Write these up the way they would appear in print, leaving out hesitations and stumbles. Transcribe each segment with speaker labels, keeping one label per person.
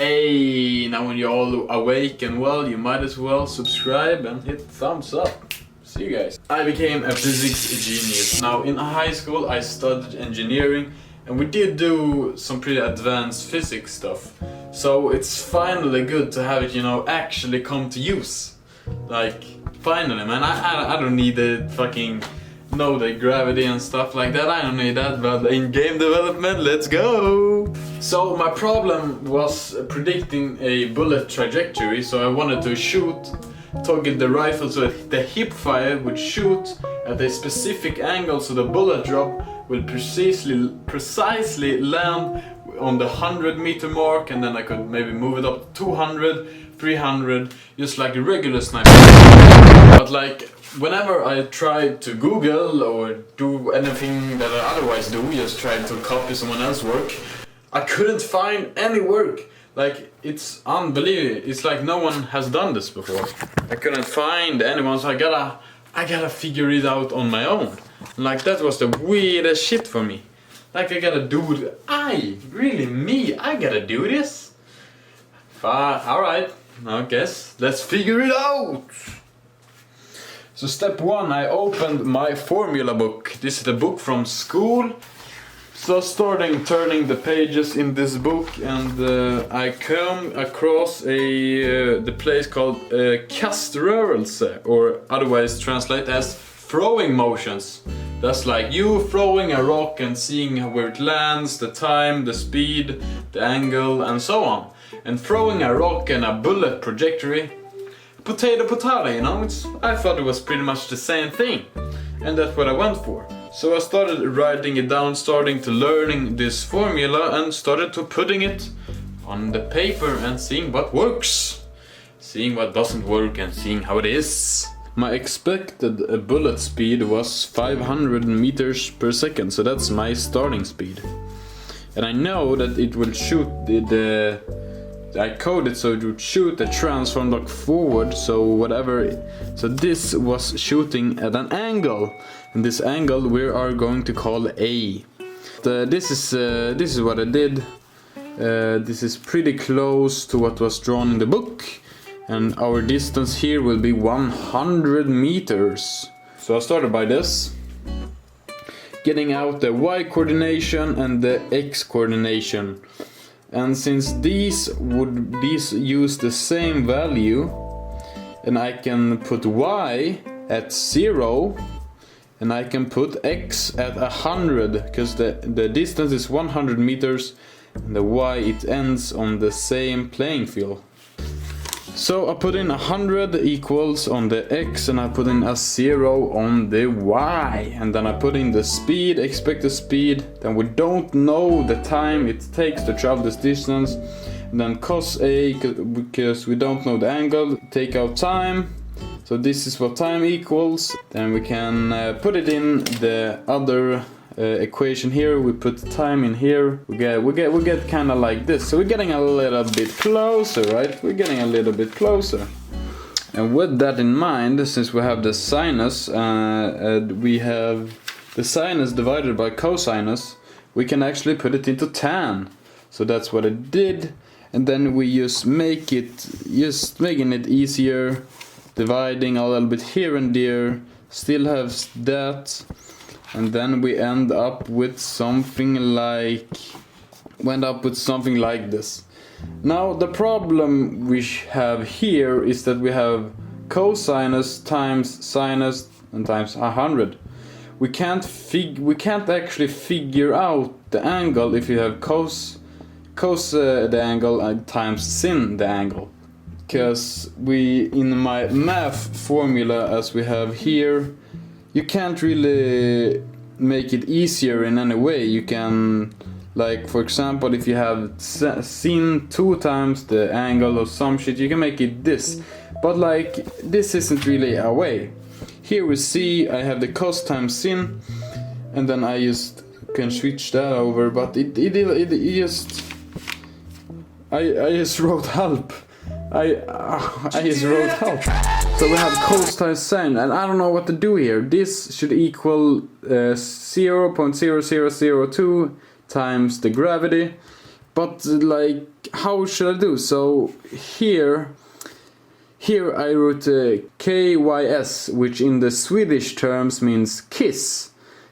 Speaker 1: Hey, now when you're all awake and well, you might as well subscribe and hit thumbs up. See you guys. I became a physics genius. Now in high school I studied engineering and we did do some pretty advanced physics stuff. So it's finally good to have it, you know, actually come to use. Like, finally, man. I don't need to fucking know the gravity and stuff like that. I don't need that, but in game development, let's go! So my problem was predicting a bullet trajectory, so I wanted to target the rifle so that the hip fire would shoot at a specific angle so the bullet drop would precisely land on the 100-meter mark, and then I could maybe move it up to 200, 300, just like a regular sniper. But like, whenever I tried to Google or do anything that I otherwise do, just trying to copy someone else's work, I couldn't find any work. Like, it's unbelievable. It's like no one has done this before. I couldn't find anyone, so I gotta figure it out on my own. Like, that was the weirdest shit for me. Like, I gotta do it. I gotta do this? Alright, I guess. Let's figure it out! So step one, I opened my formula book. This is the book from school. So turning the pages in this book, and I come across the place called kaströrelse, or otherwise translate as throwing motions. That's like you throwing a rock and seeing where it lands, the time, the speed, the angle, and so on. And throwing a rock and a bullet trajectory, potato, you know, I thought it was pretty much the same thing. And that's what I went for. So I started writing it down, starting to learning this formula, and started to putting it on the paper and seeing what works. Seeing what doesn't work and seeing how it is. My expected bullet speed was 500 meters per second, so that's my starting speed. And I know that it will shoot I coded so it would shoot the transform block forward, so whatever. So this was shooting at an angle, and this angle we are going to call A. This is what I did. This is pretty close to what was drawn in the book, and our distance here will be 100 meters. So I started by this, getting out the Y coordination and the X coordination. And since these use the same value, and I can put Y at 0 and I can put X at 100, because the distance is 100 meters and the Y it ends on the same playing field. So I put in 100 equals on the X, and I put in a 0 on the Y, and then I put in the speed, expected speed, then we don't know the time it takes to travel this distance, and then cos A, because we don't know the angle, take out time, so this is what time equals. Then we can put it in the other equation here. We put time in here. We get kind of like this. So we're getting a little bit closer, right? We're getting a little bit closer. And with that in mind, since we have the sinus, we have the sinus divided by cosinus, we can actually put it into tan. So that's what I did. And then we just making it easier, dividing a little bit here and there, still have that. And then we end up with something like this. Now the problem we have here is that we have cosinus times sinus and times 100. We can't actually figure out the angle if you have cos the angle and times sin the angle. Because in my math formula as we have here, you can't really make it easier in any way. You can, like, for example, if you have sin 2 times the angle or some shit, you can make it this. But like, this isn't really a way. Here we see I have the cos times sin, and then I just can switch that over. But I just wrote help. I just wrote help. So we have cos times sin, and I don't know what to do here. This should equal 0.0002 times the gravity, But like, how should I do? So here I wrote KYS, which in the Swedish terms means kiss.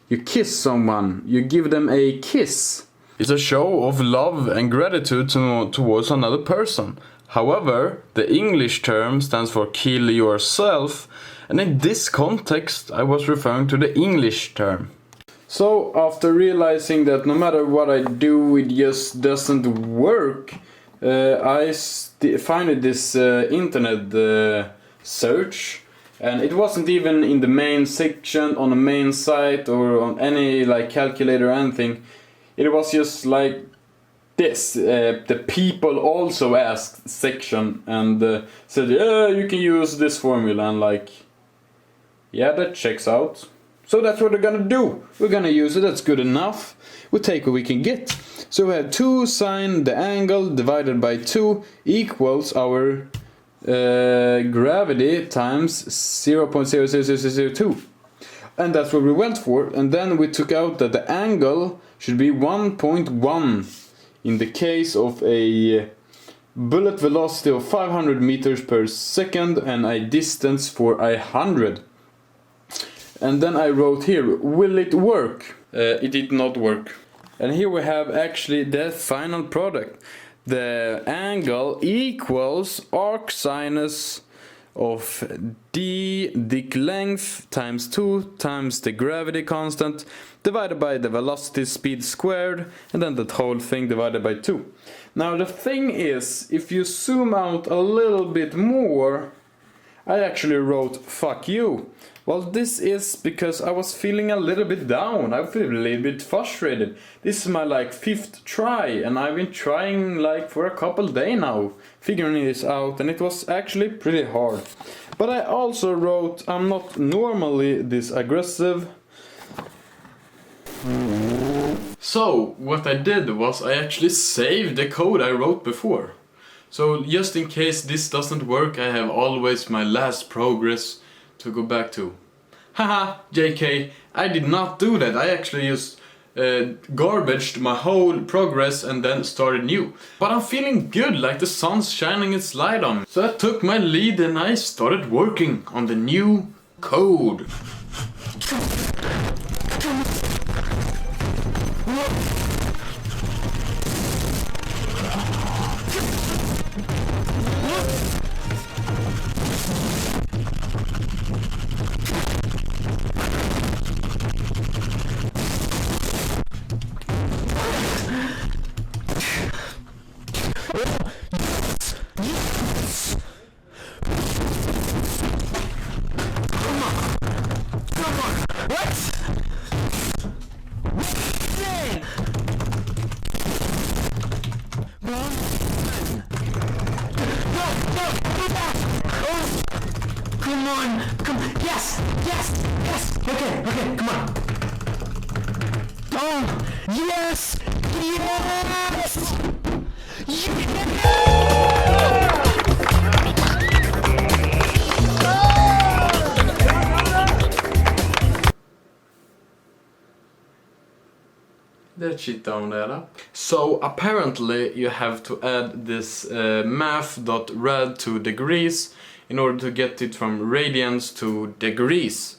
Speaker 1: You kiss someone, you give them a kiss. It's a show of love and gratitude towards another person. However, the English term stands for kill yourself, and in this context I was referring to the English term. So after realizing that no matter what I do it just doesn't work, I found this internet search, and it wasn't even in the main section on the main site or on any like calculator or anything. It was just like this, the people also asked section, and said, yeah, you can use this formula, and like, yeah, that checks out. So that's what we're gonna do. We're gonna use it, that's good enough. We take what we can get. So we have 2 sine the angle divided by 2 equals our gravity times 0.00002. And that's what we went for. And then we took out that the angle should be 1.1 in the case of a bullet velocity of 500 meters per second and a distance for 100. And then I wrote here, will it work? It did not work. And here we have actually the final product. The angle equals arcsinus of d dick length times 2 times the gravity constant divided by the velocity speed squared, and then that whole thing divided by 2. Now the thing is, if you zoom out a little bit more, I actually wrote fuck you. Well, this is because I was feeling a little bit down. I feel a little bit frustrated. This is my like 5th try, and I've been trying like for a couple days now, figuring this out, and it was actually pretty hard. But I also wrote, I'm not normally this aggressive. So what I did was I actually saved the code I wrote before. So just in case this doesn't work, I have always my last progress to go back to. Haha, JK, I did not do that. I actually just garbaged my whole progress and then started new. But I'm feeling good, like the sun's shining its light on me. So I took my lead and I started working on the new code.
Speaker 2: Come on, come on, yes, yes, yes, okay, come on. Oh, yes, yes,
Speaker 1: That shit don't add up. So apparently you have to add this math.rad to degrees in order to get it from radians to degrees.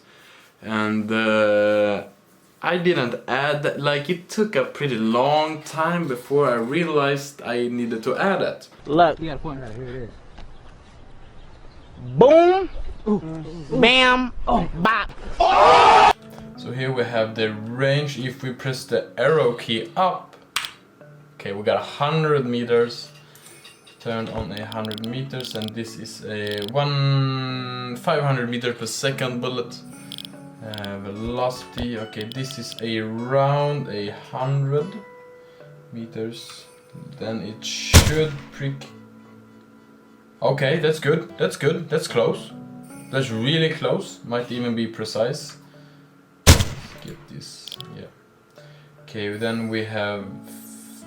Speaker 1: And I didn't add, like it took a pretty long time before I realized I needed to add it.
Speaker 2: Look, you got a point right here, it is. Boom, bam, bop.
Speaker 1: So here we have the range. If we press the arrow key up, okay, we got 100 meters. Turned on 100 meters, and this is a 500 meters per second bullet. Velocity, okay, this is around 100 meters. Then it should prick. Okay, that's good. That's good. That's close. That's really close. Might even be precise. Get this, yeah. Okay, then we have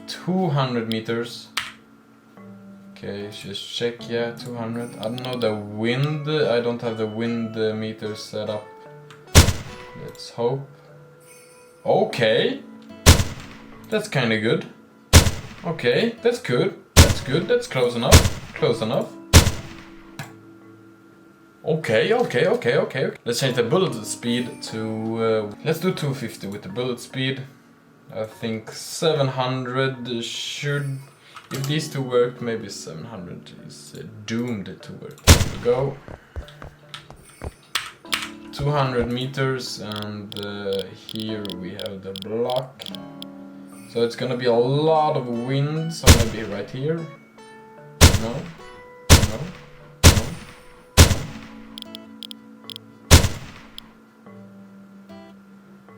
Speaker 1: 200 meters. Okay, just check, yeah, 200. I don't know the wind, I don't have the wind meter set up. Let's hope. Okay, that's kinda good. Okay, that's good. That's good. That's close enough. Close enough. Okay. Let's change the bullet speed to... let's do 250 with the bullet speed. I think 700 should... If these two work, maybe 700 is doomed to work. Here we go. 200 meters, and here we have the block. So it's gonna be a lot of wind, so maybe right here. No.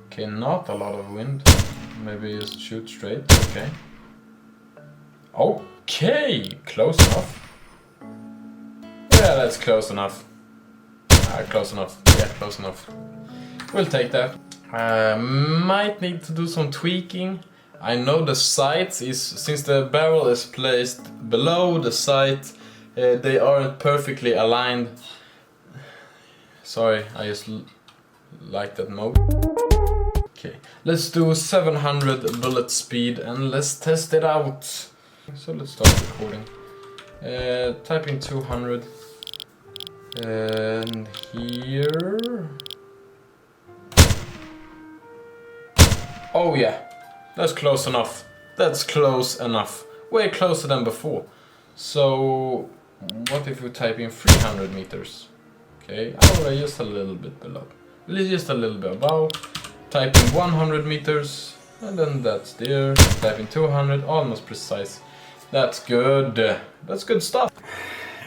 Speaker 1: Okay, not a lot of wind. Maybe just shoot straight. Okay. Okay, close enough. Yeah, that's close enough. Close enough. Yeah, close enough. We'll take that. Might need to do some tweaking. I know the sights is, since the barrel is placed below the sight, they aren't perfectly aligned. Sorry, I just like that mode. Okay, let's do 700 bullet speed and let's test it out. So let's start recording. Type in 200. And here... Oh yeah, that's close enough. That's close enough. Way closer than before. So, what if we type in 300 meters? Okay, oh, just a little bit below. Just a little bit above. Type in 100 meters, and then that's there. Type in 200, almost precise. That's good. That's good stuff.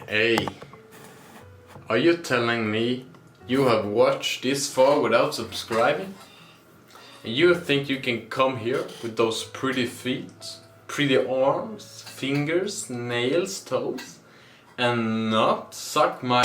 Speaker 1: Hey, are you telling me you have watched this far without subscribing? And you think you can come here with those pretty feet, pretty arms, fingers, nails, toes, and not suck my...